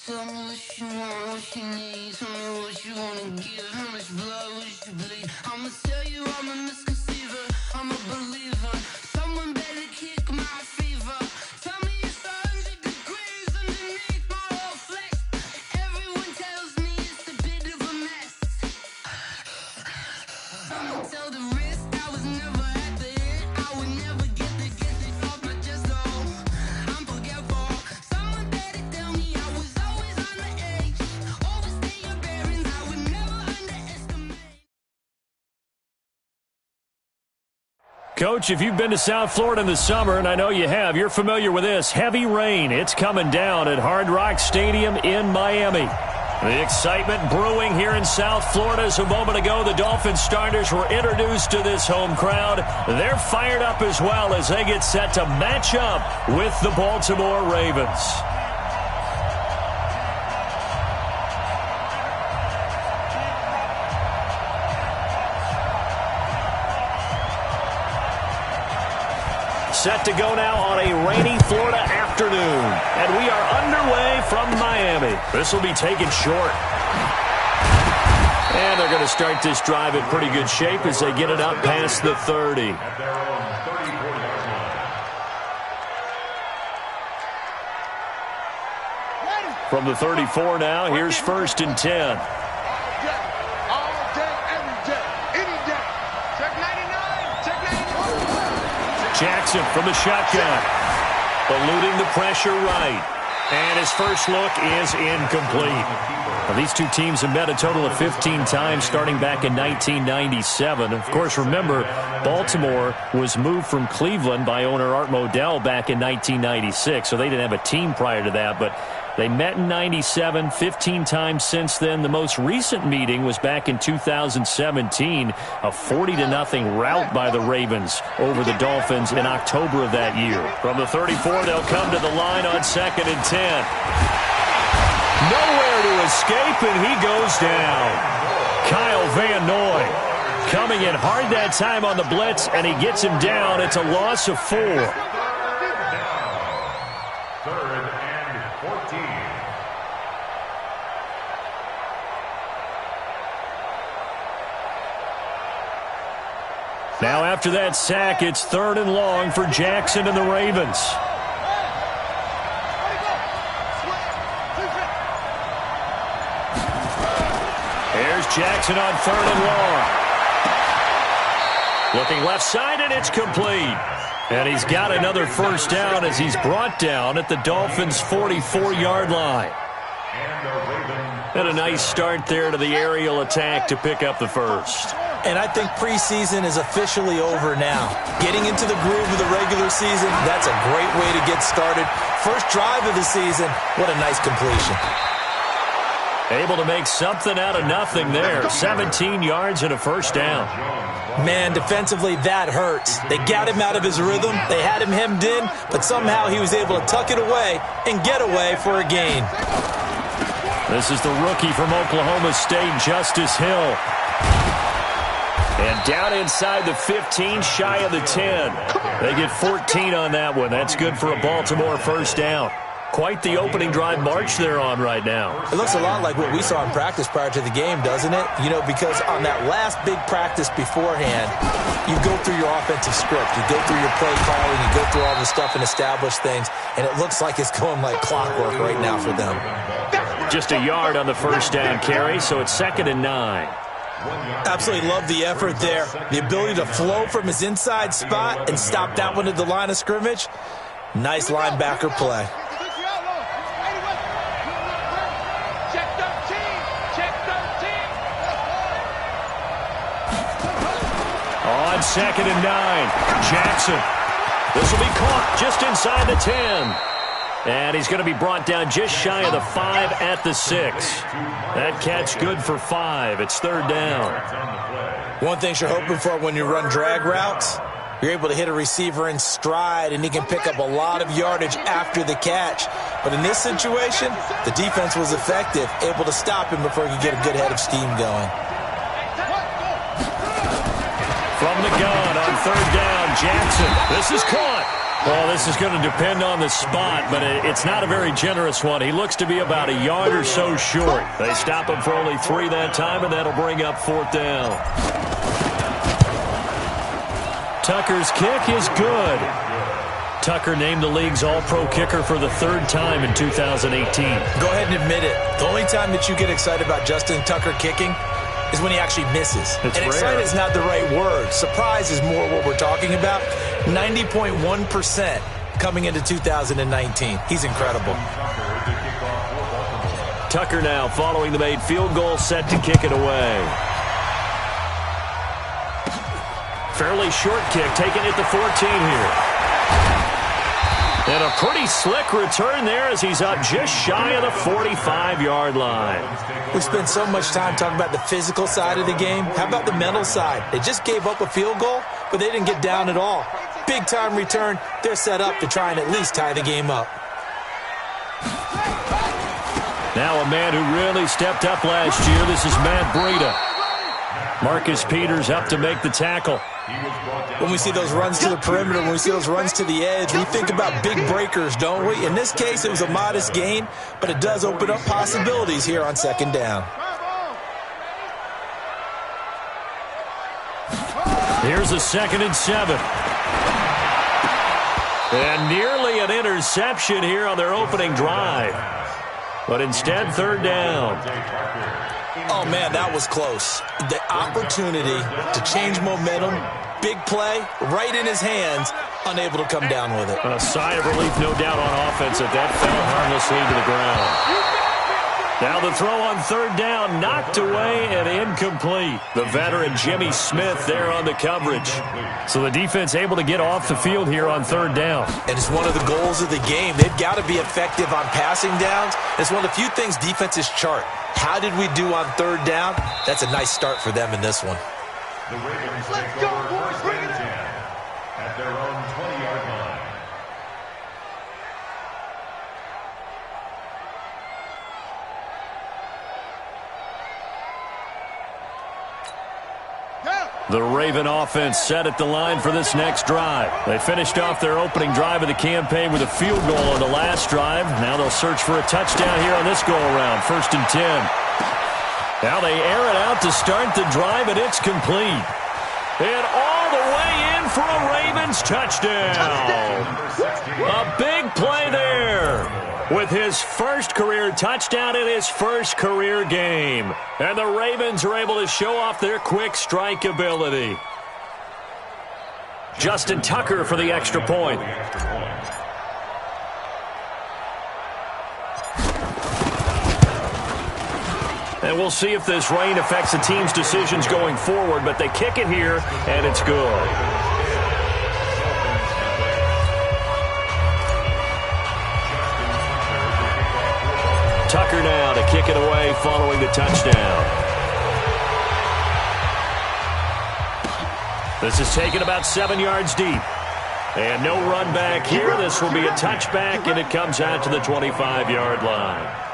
Tell me what you want, what you need. Tell me what you wanna give. How much blood would you bleed? I'ma tell you I'm a misconceiver. I'm a believer. Someone better kick my fever. Tell me it's 100 degrees underneath my whole flesh. Everyone tells me it's a bit of a mess. I'ma tell the risk I was never at the end. I would never get it off my chest. Oh, I'm forgetful. Someone better tell me I was always on the edge. Overstay your bearings. I would never underestimate. Coach, if you've been to South Florida in the summer, and I know you have, you're familiar with this. Heavy rain. It's coming down at Hard Rock Stadium in Miami. The excitement brewing here in South Florida. As a moment ago, the Dolphins starters were introduced to this home crowd. They're fired up as well as they get set to match up with the Baltimore Ravens. Set to go now on a rainy Florida afternoon. And we are underway from Miami. This will be taken short. And they're going to start this drive in pretty good shape as they get it up past the 30. From the 34 now, here's 1st and 10. Jackson from the shotgun, eluding the pressure right. And his first look is incomplete. Now, these two teams have met a total of 15 times starting back in 1997. Of course, remember, Baltimore was moved from Cleveland by owner Art Modell back in 1996, so they didn't have a team prior to that, but they met in 97, 15 times since then. The most recent meeting was back in 2017, a 40-0 rout by the Ravens over the Dolphins in October of that year. From the 34, they'll come to the line on 2nd and 10. Nowhere to escape, and he goes down. Kyle Van Noy coming in hard that time on the blitz, and he gets him down. It's a loss of 4. Now after that sack, it's 3rd and long for Jackson and the Ravens. Here's Jackson on 3rd and long. Looking left side, and it's complete. And he's got another first down as he's brought down at the Dolphins' 44-yard line. And a nice start there to the aerial attack to pick up the first. And I think preseason is officially over now. Getting into the groove of the regular season, that's a great way to get started. First drive of the season, what a nice completion. Able to make something out of nothing there. 17 yards and a first down. Man, defensively, that hurts. They got him out of his rhythm. They had him hemmed in, but somehow he was able to tuck it away and get away for a gain. This is the rookie from Oklahoma State, Justice Hill. And down inside the 15, shy of the 10. They get 14 on that one. That's good for a Baltimore first down. Quite the opening drive march they're on right now. It looks a lot like what we saw in practice prior to the game, doesn't it? You know, because on that last big practice beforehand, you go through your offensive script. You go through your play calling. You go through all the stuff and establish things. And it looks like it's going like clockwork right now for them. Just a yard on the first down carry, so it's 2nd and 9. Absolutely love the effort there. The ability to flow from his inside spot and stop that one at the line of scrimmage. Nice linebacker play. On 2nd and 9, Jackson. This will be caught just inside the 10. And he's going to be brought down just shy of the 5 at the 6. That catch good for 5. It's 3rd down. One thing you're hoping for when you run drag routes, you're able to hit a receiver in stride, and he can pick up a lot of yardage after the catch. But in this situation, the defense was effective, able to stop him before he could get a good head of steam going. From the gun on 3rd down, Jackson. This is caught. Well, this is going to depend on the spot, but it's not a very generous one. He looks to be about a yard or so short. They stop him for only 3 that time, and that'll bring up 4th down. Tucker's kick is good. Tucker named the league's all-pro kicker for the 3rd time in 2018. Go ahead and admit it. The only time that you get excited about Justin Tucker kicking is when he actually misses. And excited is not the right word. Surprise is more what we're talking about. 90.1% coming into 2019. He's incredible. Tucker now following the made field goal, set to kick it away. Fairly short kick, taking it to 14 here. And a pretty slick return there as he's up just shy of the 45-yard line. We spent so much time talking about the physical side of the game. How about the mental side? They just gave up a field goal, but they didn't get down at all. Big-time return. They're set up to try and at least tie the game up. Now a man who really stepped up last year. This is Matt Breida. Marcus Peters up to make the tackle. When we see those runs to the perimeter, when we see those runs to the edge, we think about big breakers, don't we? In this case, it was a modest gain, but it does open up possibilities here on 2nd down. Here's a 2nd and 7. And nearly an interception here on their opening drive. But instead, 3rd down. Oh, man, that was close. The opportunity to change momentum, big play, right in his hands, unable to come down with it. A sigh of relief, no doubt, on offense that fell harmlessly to the ground. Now the throw on 3rd down, knocked away and incomplete. The veteran Jimmy Smith there on the coverage. So the defense able to get off the field here on 3rd down. And it's one of the goals of the game. They've got to be effective on passing downs. It's one of the few things defenses chart. How did we do on 3rd down? That's a nice start for them in this one. The Ravens take over 1st and 10 at their own 20-yard line. The Raven offense set at the line for this next drive. They finished off their opening drive of the campaign with a field goal on the last drive. Now they'll search for a touchdown here on this go-around, 1st and 10. Now they air it out to start the drive, and it's complete. And all the way in for a Ravens touchdown. A big play there with his first career touchdown in his first career game. And the Ravens are able to show off their quick strike ability. Justin Tucker for the extra point. And we'll see if this rain affects the team's decisions going forward, but they kick it here, and it's good. Tucker now to kick it away following the touchdown. This is taken about 7 yards deep. And no run back here. This will be a touchback, and it comes out to the 25-yard line.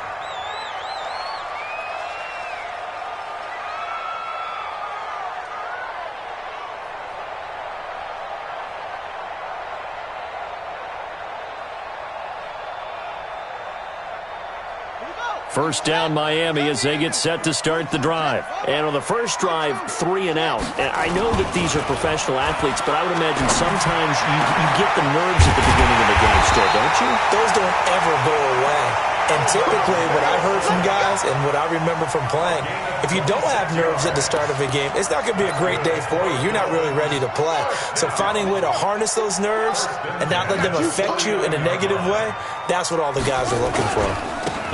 First down Miami as they get set to start the drive. And on the first drive, 3 and out. And I know that these are professional athletes, but I would imagine sometimes you get the nerves at the beginning of the game still, don't you? Those don't ever go away. And typically what I heard from guys and what I remember from playing, if you don't have nerves at the start of a game, it's not going to be a great day for you. You're not really ready to play. So finding a way to harness those nerves and not let them affect you in a negative way, that's what all the guys are looking for.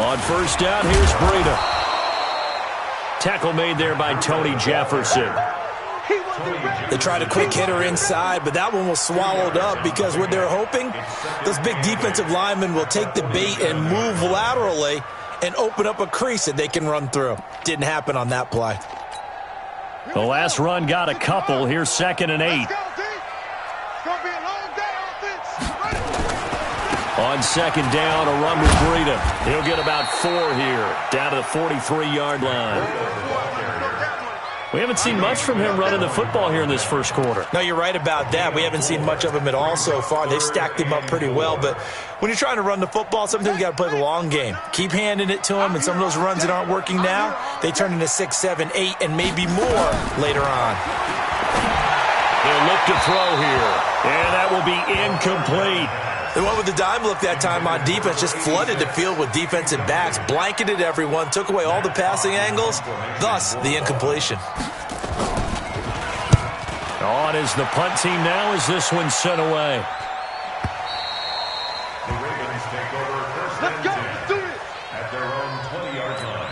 On first down, here's Breida. Tackle made there by Tony Jefferson. They tried a quick hitter inside, but that one was swallowed up because what they're hoping, those big defensive linemen will take the bait and move laterally and open up a crease that they can run through. Didn't happen on that play. The last run got a couple. Here's 2nd and 8. On 2nd down, a run with Breida. He'll get about 4 here, down to the 43-yard line. We haven't seen much from him running the football here in this first quarter. No, you're right about that. We haven't seen much of him at all so far. They've stacked him up pretty well, but when you're trying to run the football, sometimes you got to play the long game. Keep handing it to him, and some of those runs that aren't working now, they turn into 6, 7, 8, and maybe more later on. They'll look to throw here, and that will be incomplete. The one with the dime look that time on defense just flooded the field with defensive backs, blanketed everyone, took away all the passing angles, thus the incompletion. On is the punt team now as this one's sent away. The Ravens take over first and 10 at their own 20-yard line.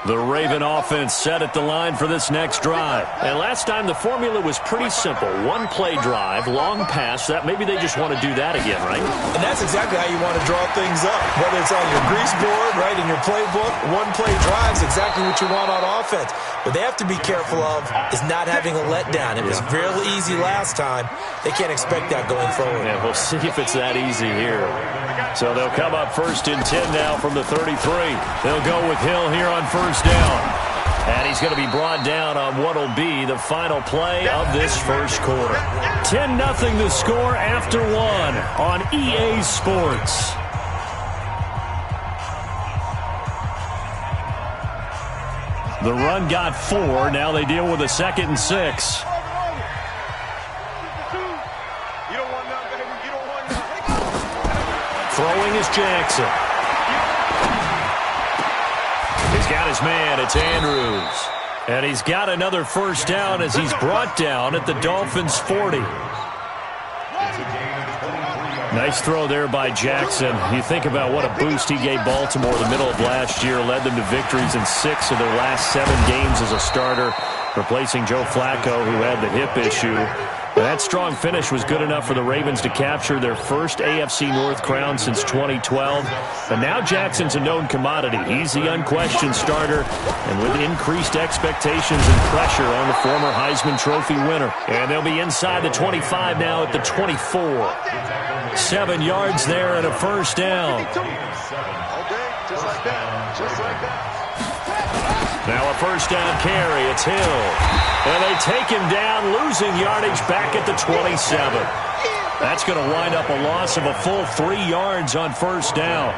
The Raven offense set at the line for this next drive. And last time the formula was pretty simple. One play drive, long pass. That maybe they just want to do that again, right? And that's exactly how you want to draw things up. Whether it's on your grease board, right, in your playbook, one play drive is exactly what you want on offense. What they have to be careful of is not having a letdown. It was real easy last time. They can't expect that going forward. Yeah, we'll see if it's that easy here. So they'll come up first and 10 now from the 33. They'll go with Hill here on first down. And he's going to be brought down on what will be the final play of this first quarter. 10-0 the score after one on EA Sports. The run got 4. Now they deal with a 2nd and 6. Throwing is Jackson. He's got his man. It's Andrews. And he's got another first down as he's brought down at the Dolphins' 40. Nice throw there by Jackson. You think about what a boost he gave Baltimore the middle of last year. Led them to victories in 6 of their last 7 games as a starter, replacing Joe Flacco, who had the hip issue. And that strong finish was good enough for the Ravens to capture their first AFC North crown since 2012. And now Jackson's a known commodity. He's the unquestioned starter, and with increased expectations and pressure on the former Heisman Trophy winner. And they'll be inside the 25 now at the 24. 7 yards there and a first down. Now a first down carry. It's Hill. And they take him down, losing yardage back at the 27. That's going to wind up a loss of a full 3 yards on first down.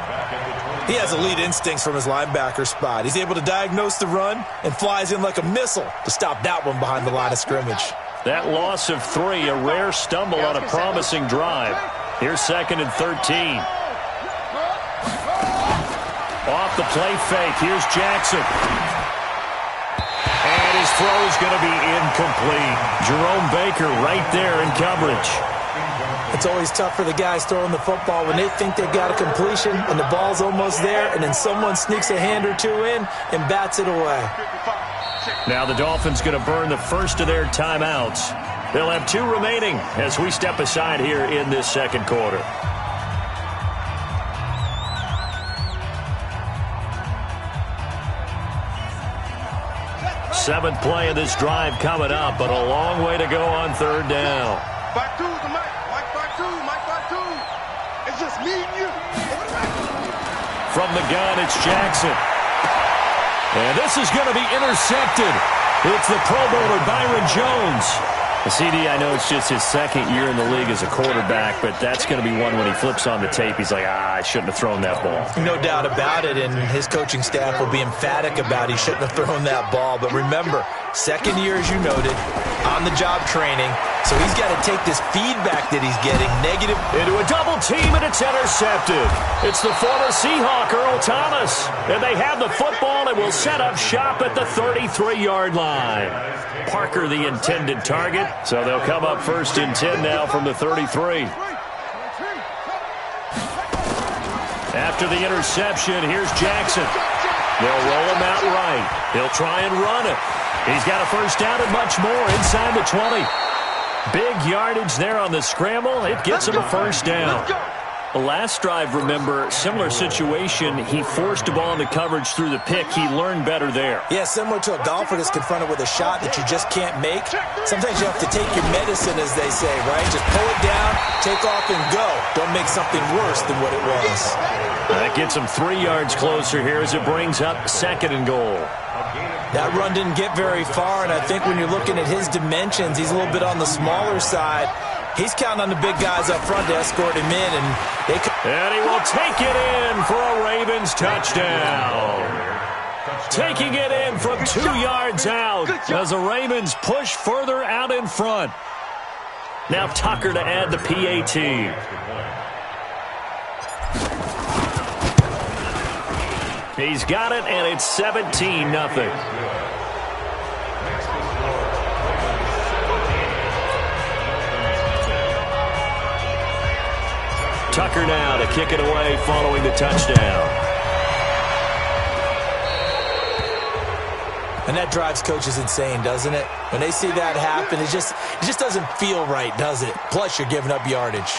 He has elite instincts from his linebacker spot. He's able to diagnose the run and flies in like a missile to stop that one behind the line of scrimmage. That loss of 3, a rare stumble on a promising drive. Here's 2nd and 13. Off the play fake. Here's Jackson. And his throw is going to be incomplete. Jerome Baker right there in coverage. It's always tough for the guys throwing the football when they think they've got a completion and the ball's almost there, and then someone sneaks a hand or two in and bats it away. Now the Dolphins going to burn the first of their timeouts. They'll have 2 remaining as we step aside here in this second quarter. 7th play of this drive coming up, but a long way to go on 3rd down. Back two, the Mike. Mike back two. It's just me and you. From the gun, it's Jackson. And this is going to be intercepted. It's the Pro Bowler Byron Jones. The CD, I know it's just his 2nd year in the league as a quarterback, but that's going to be one when he flips on the tape. He's like, I shouldn't have thrown that ball. No doubt about it, and his coaching staff will be emphatic about he shouldn't have thrown that ball. But remember, 2nd year, as you noted, on-the-job training, so he's got to take this feedback that he's getting negative. Into a double team, and it's intercepted. It's the former Seahawk, Earl Thomas. And they have the football and will set up shop at the 33-yard line. Parker, the intended target. So they'll come up first and 10 now from the 33. After the interception, here's Jackson. They'll roll him out right. He'll try and run it. He's got a first down and much more inside the 20. Big yardage there on the scramble. It gets him a first down. Last drive, remember, similar situation. He forced a ball into coverage through the pick. He learned better there. Yeah, similar to a golfer that's confronted with a shot that you just can't make. Sometimes you have to take your medicine, as they say, right? Just pull it down, take off, and go. Don't make something worse than what it was. That gets him 3 yards closer here as it brings up 2nd and goal. That run didn't get very far, and I think when you're looking at his dimensions, he's a little bit on the smaller side. He's counting on the big guys up front to escort him in, and they could. And he will take it in for a Ravens touchdown. Taking it in from 2 yards out as the Ravens push further out in front. Now Tucker to add the PAT. He's got it, and it's 17-0. Tucker now to kick it away following the touchdown. And that drives coaches insane, doesn't it? When they see that happen, it just doesn't feel right, does it? Plus, you're giving up yardage.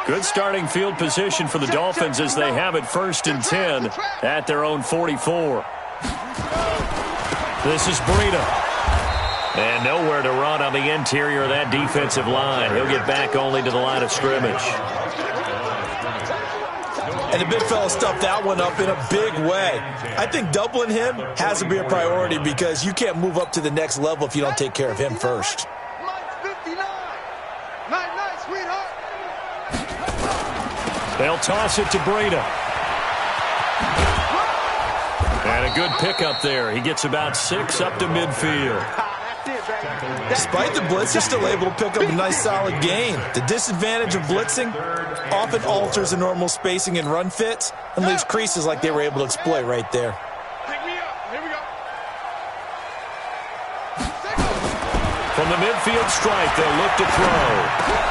Good starting field position for the Dolphins as they have it 1st and 10 at their own 44. This is Breida. And nowhere to run on the interior of that defensive line. He'll get back only to the line of scrimmage. And the big fella stuffed that one up in a big way. I think doubling him has to be a priority because you can't move up to the next level if you don't take care of him first. They'll toss it to Breida. And a good pickup there. He gets about 6 up to midfield. Despite the blitz, they're still able to pick up a nice solid gain. The disadvantage of blitzing often alters the normal spacing and run fits and leaves creases like they were able to exploit right there. From the midfield stripe, they'll look to throw.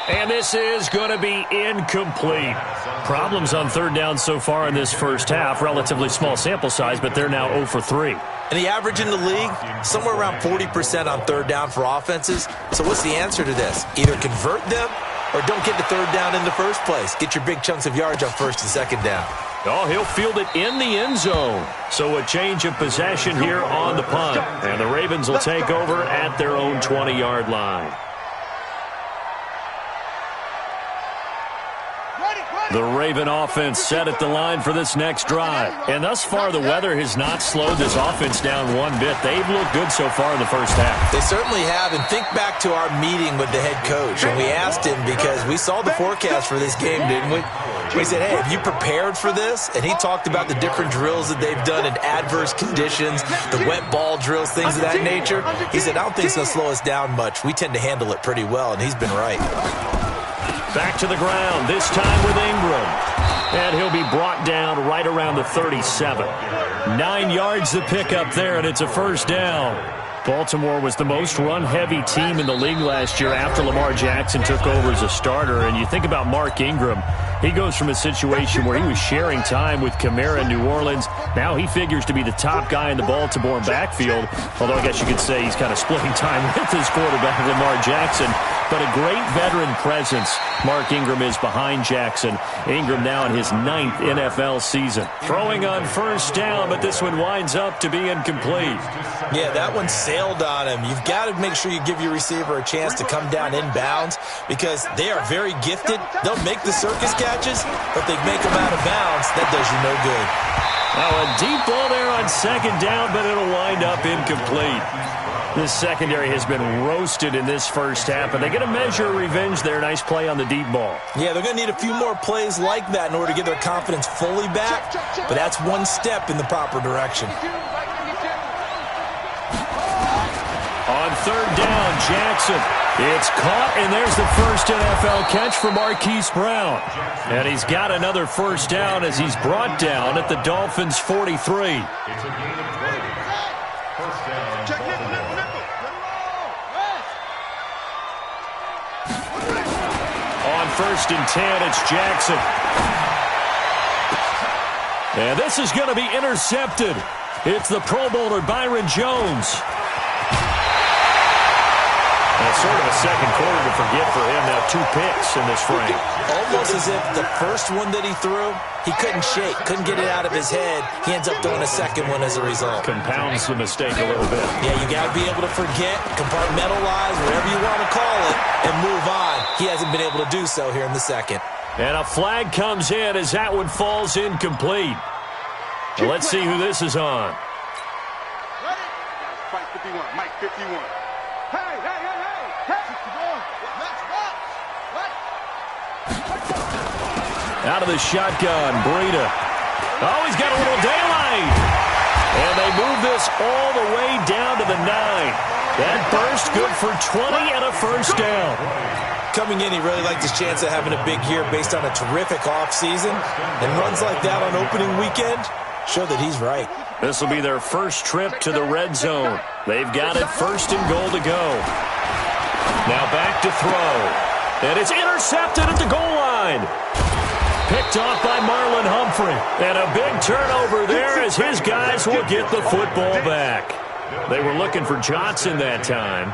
And this is going to be incomplete. Problems on 3rd down so far in this first half. Relatively small sample size, but they're now 0 for 3. And the average in the league, somewhere around 40% on 3rd down for offenses. So what's the answer to this? Either convert them or don't get to 3rd down in the first place. Get your big chunks of yards on 1st and 2nd down. Oh, he'll field it in the end zone. So a change of possession here on the punt. And the Ravens will take over at their own 20-yard line. The Raven offense set at the line for this next drive. And thus far, the weather has not slowed this offense down one bit. They've looked good so far in the first half. They certainly have. And think back to our meeting with the head coach. And we asked him because we saw the forecast for this game, didn't we? We said, hey, have you prepared for this? And he talked about the different drills that they've done in adverse conditions, the wet ball drills, things of that nature. He said, I don't think it's going to slow us down much. We tend to handle it pretty well, and he's been right. Back to the ground, this time with Ingram. And he'll be brought down right around the 37. 9 yards to pick up there, and it's a 1st down. Baltimore was the most run-heavy team in the league last year after Lamar Jackson took over as a starter. And you think about Mark Ingram, he goes from a situation where he was sharing time with Kamara in New Orleans. Now he figures to be the top guy in the Baltimore backfield, although I guess you could say he's kind of splitting time with his quarterback, Lamar Jackson. But a great veteran presence Mark Ingram is behind Jackson. Ingram now in his 9th NFL season. Throwing on 1st down, but this one winds up to be incomplete. Yeah, that one sailed on him. You've got to make sure you give your receiver a chance to come down inbounds because they are very gifted. They'll make the circus catches, but they make them out of bounds. That does you no good. Now a deep ball there on 2nd down, but it'll wind up incomplete. This secondary has been roasted in this first half, and they get a measure of revenge there. Nice play on the deep ball. Yeah, they're going to need a few more plays like that in order to get their confidence fully back, but that's one step in the proper direction. On 3rd down, Jackson. It's caught, and there's the first NFL catch for Marquise Brown. And he's got another 1st down as he's brought down at the Dolphins' 43. It's a gain of 20. 1st down. On 1st and 10, it's Jackson. And this is going to be intercepted. It's the Pro Bowler Byron Jones. sort of a second quarter to forget for him. Now 2 picks in this frame. Almost as if the first one that he threw, he couldn't shake, couldn't get it out of his head. He ends up throwing a second one as a result. Compounds the mistake a little bit. Yeah, you got to be able to forget, compartmentalize, whatever you want to call it, and move on. He hasn't been able to do so here in the second. And a flag comes in as that one falls incomplete. Well, let's see who this is on. Fight 51, Mike 51. Hey, hey, hey, hey! Hey! Out of the shotgun, Breida. Oh, he's got a little daylight. And they move this all the way down to the 9. That burst good for 20 and a first down. Coming in, he really liked his chance of having a big year based on a terrific offseason. And runs like that on opening weekend show that he's right. This will be their first trip to the red zone. They've got it, first and goal to go. Now back to throw. And it's intercepted at the goal line. Picked off by Marlon Humphrey. And a big turnover there as his guys will get the football back. They were looking for Johnson that time.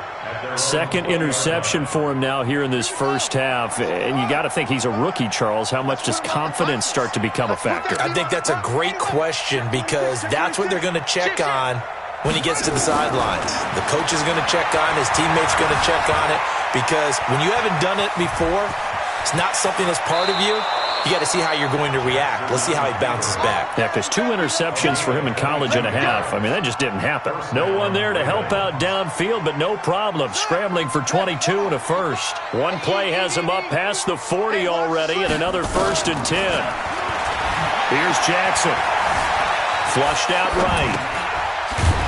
Second interception for him now here in this first half. And you got to think he's a rookie, Charles. How much does confidence start to become a factor? I think that's a great question because that's what they're going to check on when he gets to the sidelines. The coach is going to check on, his teammates are going to check on it because when you haven't done it before, it's not something that's part of you. You got to see how you're going to react. Let's see how he bounces back. Yeah, because 2 interceptions for him in college and a half. I mean, that just didn't happen. No one there to help out downfield, but no problem. Scrambling for 22 and a first. One play has him up past the 40 already, and another first and 10. Here's Jackson. Flushed out right.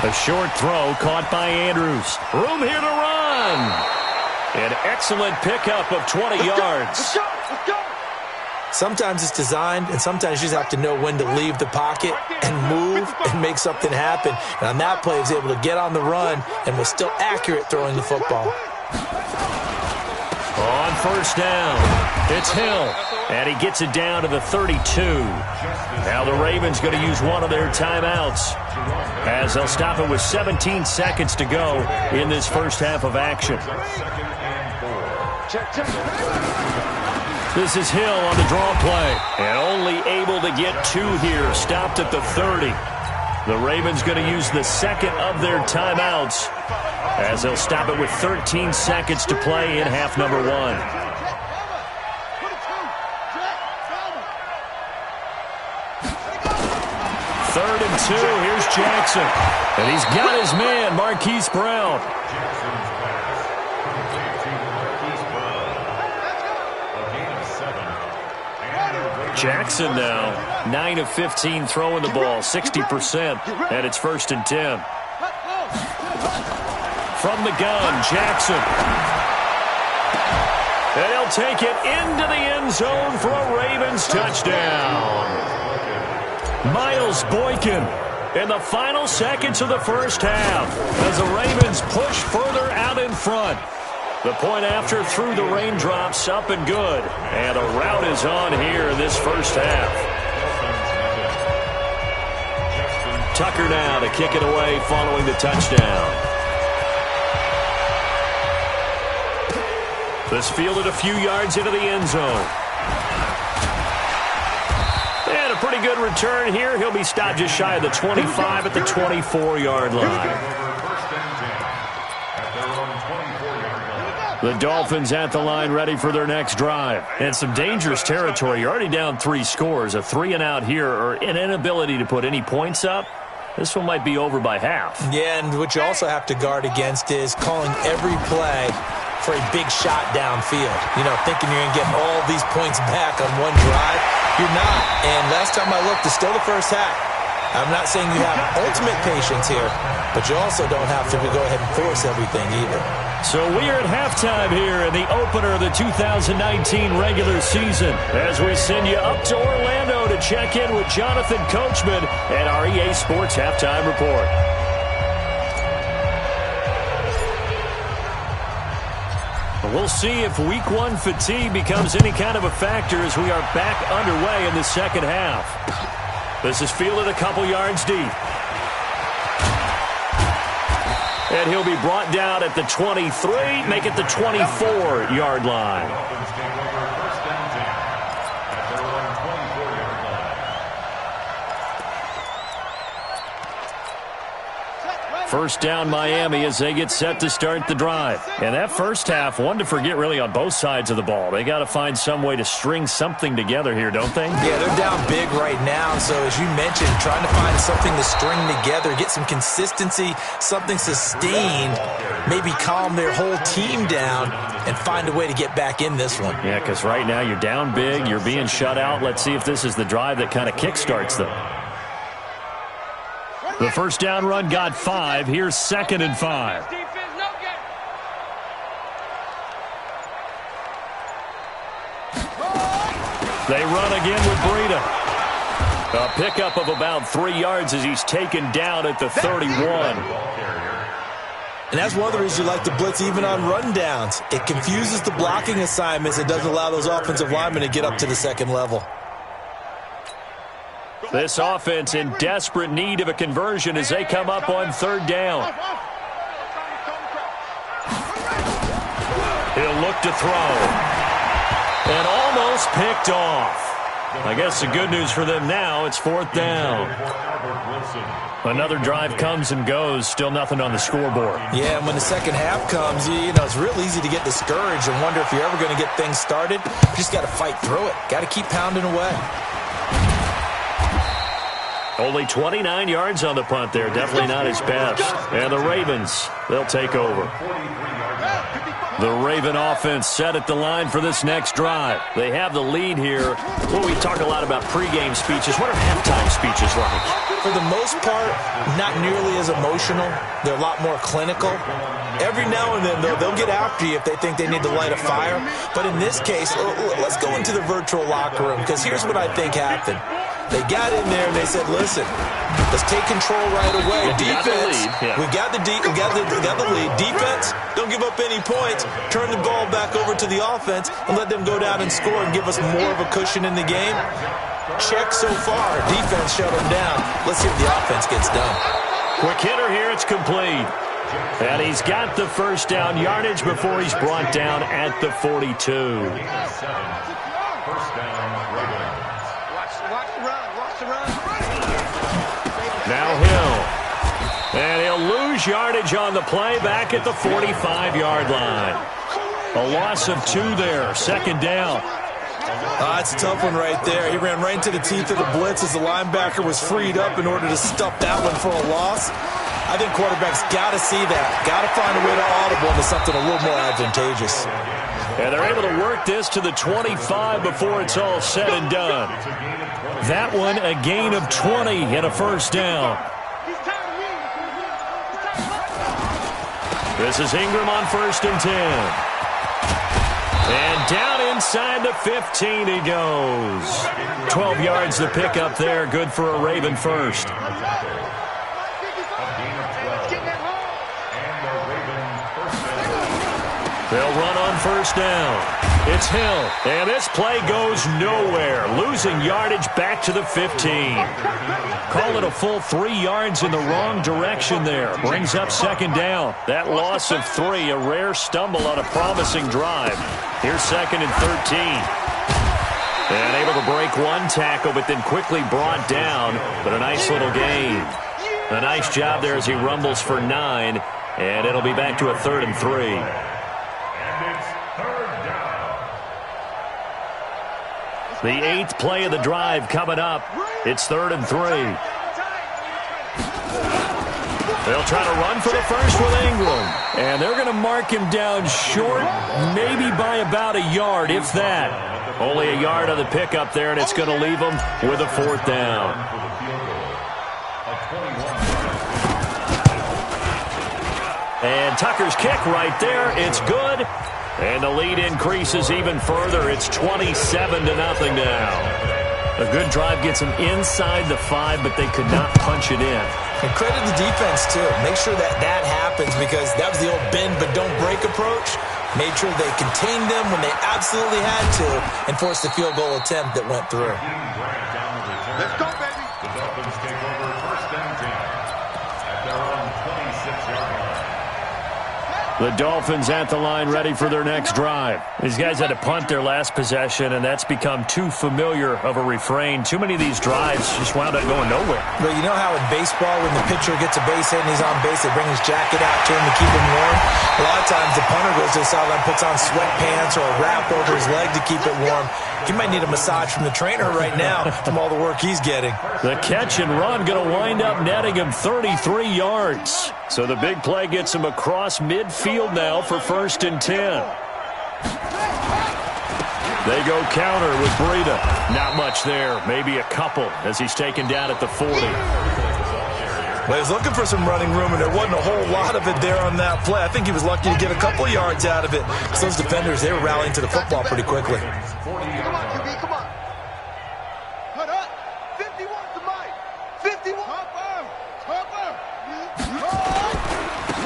A short throw caught by Andrews. Room here to run. An excellent pickup of 20 yards. Let's go! Let's go! Sometimes it's designed, and sometimes you just have to know when to leave the pocket and move and make something happen. And on that play, he was able to get on the run and was still accurate throwing the football. On first down, it's Hill, and he gets it down to the 32. Now the Ravens going to use one of their timeouts as they'll stop it with 17 seconds to go in this first half of action. This is Hill on the draw play, and only able to get 2 here, stopped at the 30. The Ravens going to use the second of their timeouts as they'll stop it with 13 seconds to play in half number 1. Third and 2, here's Jackson. And he's got his man, Marquise Brown. Jackson now, 9 of 15 throwing the ball, 60%, and it's first and 10. From the gun, Jackson. And he'll take it into the end zone for a Ravens touchdown. Miles Boykin in the final seconds of the first half as the Ravens push further out in front. The point after through the raindrops, up and good. And a rout is on here in this first half. Tucker now to kick it away following the touchdown. This fielded a few yards into the end zone. And a pretty good return here. He'll be stopped just shy of the 25 at the 24-yard line. The Dolphins at the line ready for their next drive. And some dangerous territory. You're already down 3 scores. A 3-and-out here or an inability to put any points up. This one might be over by half. Yeah, and what you also have to guard against is calling every play for a big shot downfield. You know, thinking you're going to get all these points back on one drive. You're not. And last time I looked, it's still the first half. I'm not saying you have ultimate patience here, but you also don't have to go ahead and force everything either. So we are at halftime here in the opener of the 2019 regular season as we send you up to Orlando to check in with Jonathan Coachman at our EA Sports Halftime Report. We'll see if Week 1 fatigue becomes any kind of a factor as we are back underway in the second half. This is fielded a couple yards deep. And he'll be brought down at the 23, make it the 24-yard line. Dolphins take over first and 10 at their own 24-yard line. First down Miami as they get set to start the drive. And that first half, one to forget really on both sides of the ball. They got to find some way to string something together here, don't they? Yeah, they're down big right now. So as you mentioned, trying to find something to string together, get some consistency, something sustained, maybe calm their whole team down and find a way to get back in this one. Yeah, because right now you're down big, you're being shut out. Let's see if this is the drive that kind of kickstarts them. The first down run got 5. Here's 2nd and 5. They run again with Breida. A pickup of about 3 yards as he's taken down at the 31. And that's one of the reasons you like to blitz even on rundowns. It confuses the blocking assignments. It doesn't allow those offensive linemen to get up to the second level. This offense in desperate need of a conversion as they come up on 3rd down. He'll look to throw. And almost picked off. I guess the good news for them now, it's 4th down. Another drive comes and goes, still nothing on the scoreboard. Yeah, and when the second half comes, you know, it's real easy to get discouraged and wonder if you're ever going to get things started. You just got to fight through it. Got to keep pounding away. Only 29 yards on the punt there. Definitely not his best. And the Ravens, they'll take over. The Raven offense set at the line for this next drive. They have the lead here. Well, we talk a lot about pregame speeches. What are halftime speeches like? For the most part, not nearly as emotional. They're a lot more clinical. Every now and then, though, they'll get after you if they think they need to light a fire. But in this case, let's go into the virtual locker room, because here's what I think happened. They got in there and they said, listen, let's take control right away. Defense, we got the lead. Defense, don't give up any points. Turn the ball back over to the offense and let them go down and score and give us more of a cushion in the game. Check so far. Defense shut them down. Let's see if the offense gets done. Quick hitter here. It's complete. And he's got the first down yardage before he's brought down at the 42. First down, Ravens. Now Hill. And he'll lose yardage on the play back at the 45-yard line. A loss of 2 there. 2nd down. That's a tough one right there. He ran right into the teeth of the blitz as the linebacker was freed up in order to stuff that one for a loss. I think quarterbacks got to see that. Got to find a way to audible into something a little more advantageous. And they're able to work this to the 25 before it's all said and done. That one, a gain of 20 and a first down. This is Ingram on 1st and 10. And down inside the 15 he goes. 12 yards to pick up there. Good for a Raven first. They'll run on first down. It's Hill, and this play goes nowhere. Losing yardage back to the 15. Call it a full 3 yards in the wrong direction there. Brings up 2nd down. That loss of 3, a rare stumble on a promising drive. Here's 2nd and 13. And able to break one tackle, but then quickly brought down. But a nice little gain. A nice job there as he rumbles for 9. And it'll be back to a 3rd and 3. The 8th play of the drive coming up. It's 3rd and 3. They'll try to run for the first with Ingram. And they're going to mark him down short, maybe by about a yard, if that. Only a yard on the pickup there, and it's going to leave him with a 4th down. And Tucker's kick right there. It's good. And the lead increases even further. It's 27-0 now. A good drive gets them inside the 5, but they could not punch it in. And credit the defense, too. Make sure that happens, because that was the old bend but don't break approach. Made sure they contained them when they absolutely had to and forced the field goal attempt that went through. Let's go, baby. The Dolphins take over 1st and 10 at their own 26-yard line. The Dolphins at the line ready for their next drive. These guys had to punt their last possession, and that's become too familiar of a refrain. Too many of these drives just wound up going nowhere. But you know how in baseball, when the pitcher gets a base hit and he's on base, they bring his jacket out to him to keep him warm? A lot of times the punter goes to the sideline, puts on sweatpants or a wrap over his leg to keep it warm. He might need a massage from the trainer right now from all the work he's getting. The catch and run going to wind up netting him 33 yards. So the big play gets him across midfield now for 1st and 10. They go counter with Breida. Not much there. Maybe a couple as he's taken down at the 40. Well, he was looking for some running room, and there wasn't a whole lot of it there on that play. I think he was lucky to get a couple yards out of it. So those defenders, they were rallying to the football pretty quickly. Come on, QB, come on. Cut up. 51 to Mike. 51. Hopper.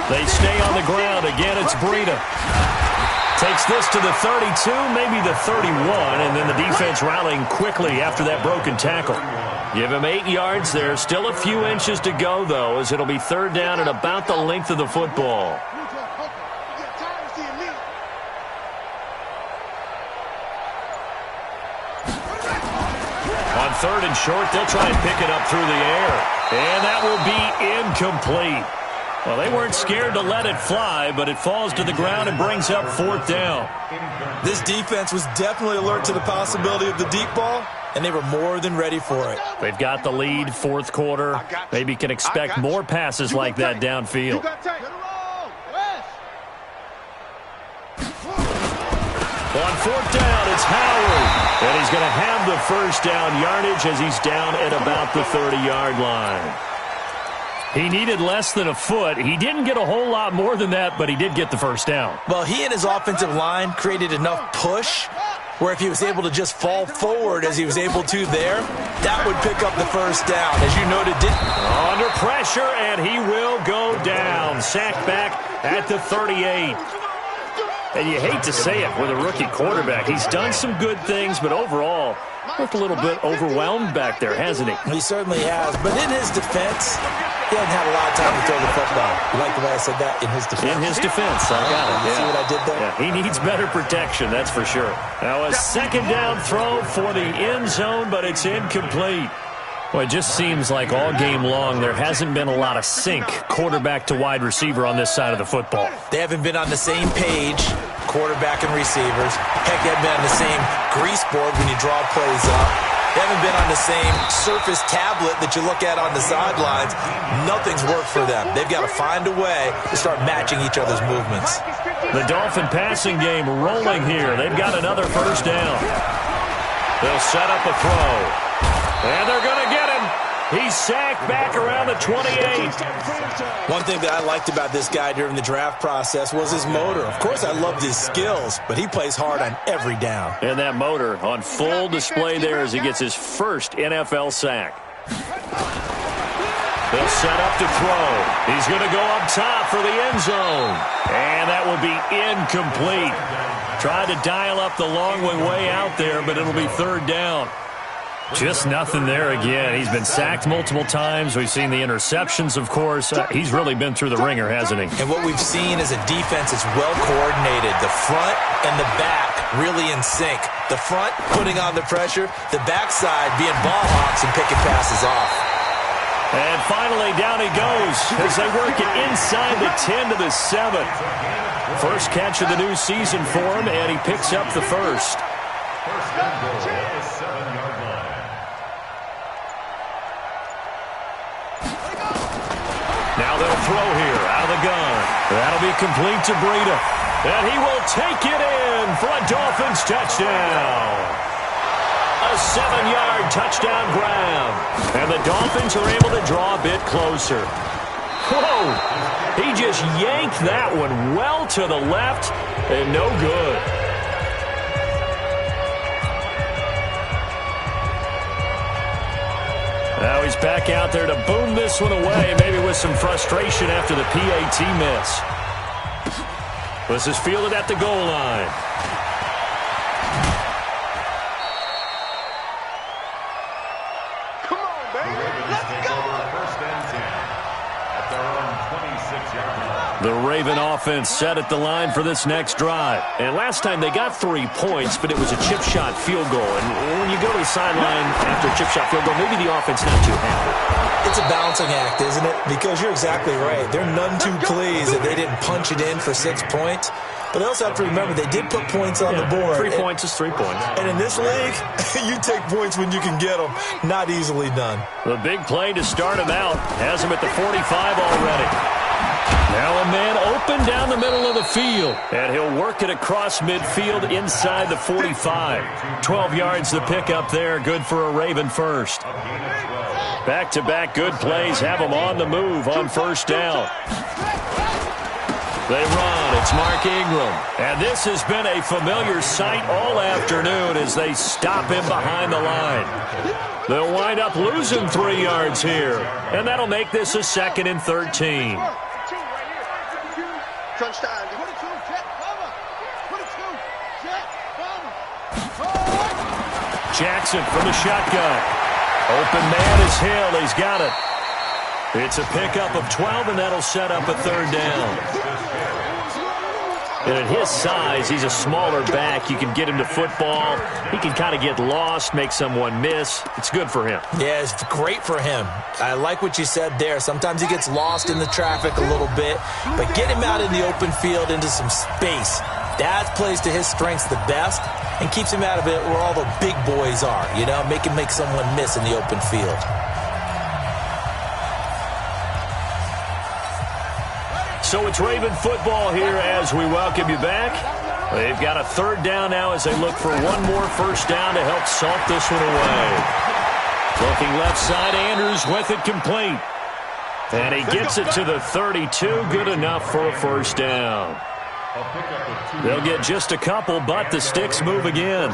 They stay on the ground. Again, it's Breida. Takes this to the 32, maybe the 31, and then the defense rallying quickly after that broken tackle. Give him 8 yards there. Still a few inches to go, though, as it'll be 3rd down at about the length of the football. On 3rd and short, they'll try and pick it up through the air. And that will be incomplete. Well, they weren't scared to let it fly, but it falls to the ground and brings up 4th down. This defense was definitely alert to the possibility of the deep ball, and they were more than ready for it. They've got the lead, 4th quarter. Maybe can expect more passes like that downfield. On 4th down, it's Howard. And he's going to have the 1st down yardage as he's down at about the 30-yard line. He needed less than a foot. He didn't get a whole lot more than that, but he did get the 1st down. Well, he and his offensive line created enough push where if he was able to just fall forward as he was able to there, that would pick up the 1st down. As you noted, under pressure, and he will go down. Sacked back at the 38. And you hate to say it with a rookie quarterback. He's done some good things, but overall, looked a little bit overwhelmed back there, hasn't he? He certainly has. But in his defense, he hasn't had a lot of time to throw the football. You like the way I said that? In his defense. In his defense. I got it. You see what I did there? Yeah, he needs better protection, that's for sure. Now a 2nd down throw for the end zone, but it's incomplete. Well, it just seems like all game long there hasn't been a lot of sync quarterback to wide receiver on this side of the football. They haven't been on the same page, quarterback and receivers. Heck, they haven't been on the same grease board when you draw plays up. They haven't been on the same Surface tablet that you look at on the sidelines. Nothing's worked for them. They've got to find a way to start matching each other's movements. The Dolphin passing game rolling here. They've got another 1st down. They'll set up a throw. And they're going to get him. He's sacked back around the 28. One thing that I liked about this guy during the draft process was his motor. Of course, I loved his skills, but he plays hard on every down. And that motor on full display there as he gets his 1st NFL sack. They'll set up to throw. He's going to go up top for the end zone. And that will be incomplete. Tried to dial up the long way out there, but it'll be 3rd down. Just nothing there again. He's been sacked multiple times. We've seen the interceptions, of course. He's really been through the ringer, hasn't he? And what we've seen is a defense that's well coordinated. The front and the back really in sync. The front putting on the pressure. The backside being ball hawks and picking passes off. And finally, down he goes as they work it inside the 10 to the 7. First catch of the new season for him, and he picks up the 1st. Now they'll throw here out of the gun. That'll be complete to Breida. And he will take it in for a Dolphins touchdown. A 7-yard touchdown grab. And the Dolphins are able to draw a bit closer. Whoa! He just yanked that one well to the left and no good. Now he's back out there to boom this one away, maybe with some frustration after the PAT miss. This is fielded at the goal line. Come on, baby. Let's go. 1st and 10 at their own 26-yard line. The Raven offense set at the line for this next drive. And last time they got 3 points, but it was a chip shot field goal. And when you go to the sideline after a chip shot field goal, maybe the offense not too happy. It's a balancing act, isn't it? Because you're exactly right. They're none too pleased that they didn't punch it in for 6 points. But they also have to remember they did put points on the board. 3 points is 3 points. And in this league, you take points when you can get them. Not easily done. The big play to start him out has him at the 45 already. Now a man open down the middle of the field. And he'll work it across midfield inside the 45. 12 yards the pickup there. Good for a Raven first. Back-to-back good plays have him on the move on first down. They run. It's Mark Ingram. And this has been a familiar sight all afternoon as they stop him behind the line. They'll wind up losing 3 yards here. And that'll make this a 2nd and 13. Crunch time. 22, jet, bomber. 22, jet, bomber. Jackson from the shotgun. Open man is Hill. He's got it. It's a pickup of 12, and that'll set up a 3rd down. And at his size, he's a smaller back. You can get him to football. He can kind of get lost, make someone miss. It's good for him. Yeah, it's great for him. I like what you said there. Sometimes he gets lost in the traffic a little bit, but get him out in the open field into some space. That plays to his strengths the best and keeps him out of it where all the big boys are, you know, make him make someone miss in the open field. So it's Raven football here as we welcome you back. They've got a 3rd down now as they look for one more first down to help salt this one away. Looking left side, Andrews with it complete. And he gets it to the 32, good enough for a first down. They'll get just a couple, but the sticks move again.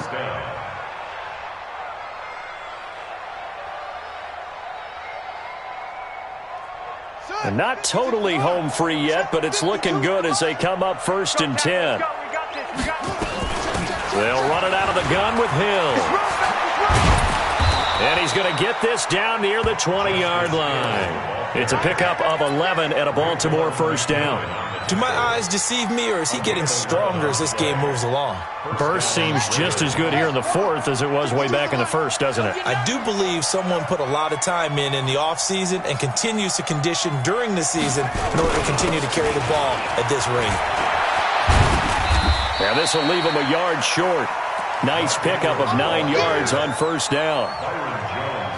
And not totally home free yet, but it's looking good as they come up 1st and 10. They'll run it out of the gun with Hill. And he's going to get this down near the 20-yard line. It's a pickup of 11 at a Baltimore first down. Do my eyes deceive me, or is he getting stronger as this game moves along? Burst seems just as good here in the 4th as it was way back in the 1st, doesn't it? I do believe someone put a lot of time in the offseason and continues to condition during the season in order to continue to carry the ball at this rate. Yeah, this will leave him a yard short. Nice pickup of 9 yards on first down.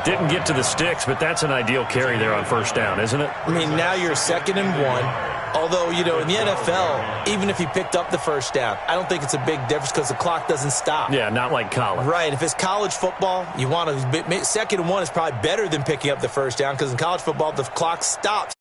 Didn't get to the sticks, but that's an ideal carry there on first down, isn't it? I mean, now you're 2nd and 1. Although, you know, in the NFL, even if he picked up the first down, I don't think it's a big difference because the clock doesn't stop. Yeah, not like college. Right. If it's college football, you want to 2nd and 1 is probably better than picking up the first down because in college football, the clock stops.